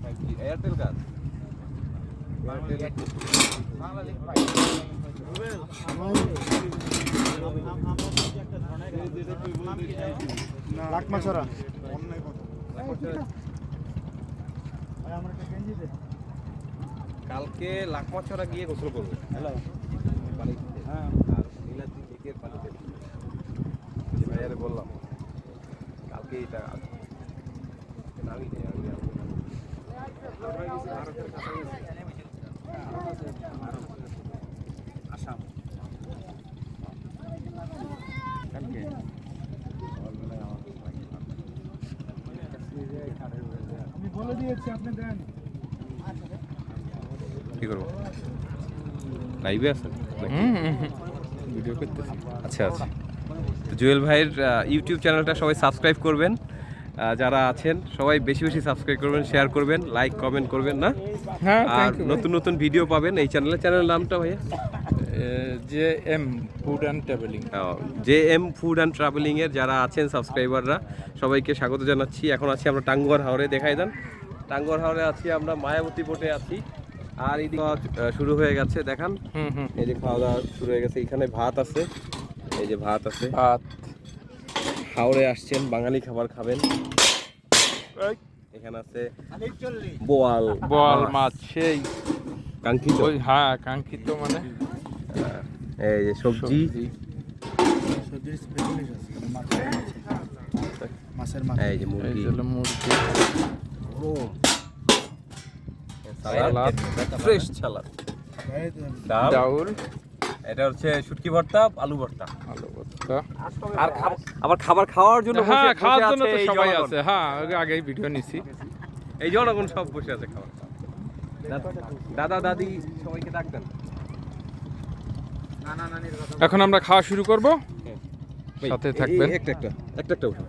5G Airtel কার লাকমাছড়া কালকে লাকমাছড়া গিয়ে গোসল করবো। হ্যালো হ্যাঁ, আর নীলাদ্রি লেকের পানিতে যে ভাইয়ারে বললাম কালকে এটা নামি নেই আমি ভারতের কাছে আসাম কালকে আমি বলে দিয়েছি আপনি দেন কি করবো লাইভে আছেন ভিডিও করতেছি। আচ্ছা আচ্ছা তো জুয়েল ভাইয়ের ইউটিউব চ্যানেলটা সবাই সাবস্ক্রাইব করবেন, যারা আছেন সবাই বেশি বেশি সাবস্ক্রাইব করবেন, শেয়ার করবেন, লাইক কমেন্ট করবেন না। হ্যাঁ, আর নতুন নতুন ভিডিও পাবেন এই চ্যানেলের নামটা ভাইয়া যে M food and traveling. JM food and traveling এর যারা আছেন সাবস্ক্রাইবাররা সবাইকে স্বাগত জানাচ্ছি। এখন আছি আমরা টাঙ্গুয়ার হাওরে, দেখাই দেন। টাঙ্গুয়ার হাওরে আছি আমরা, মায়াবতী বোটে আছি। আর এই শুরু হয়ে গেছে দেখান, এই যে খাওয়া দাওয়া শুরু হয়ে গেছে। এখানে ভাত আছে, এই যে ভাত আছে। ভাত হাওড়ে আসছেন, বাঙালি খাবার খাবেন। এখানে আছে বোয়াল বল মাছ সেই কাঙ্ক্ষিত, ওই হ্যাঁ কাঙ্ক্ষিত মানে এই যে সবজি, সবজির স্পেশালিস্ট আছে মাছের মাছ এই যে এই মুরগি, হলো মুরগি, সালাদ, ফ্রেশ সালাদ, ডাল, ডাউল, এটা হচ্ছে শুটকি ভর্তা, আলু ভর্তা। আলু ভর্তা। আর আবার খাবার খাওয়ার জন্য হ্যাঁ বসে খাওয়ার জন্য আছে তো এই সবাই জনগণ। আছে। হ্যাঁ আগেই ভিডিও নিছি। এই জনগণ সব বসে আছে খাবার। দাদা দাদি সবাইকে ডাকতেন। এখন আমরা খাওয়া শুরু করব, সাথে থাকবেন। একটা উঠো।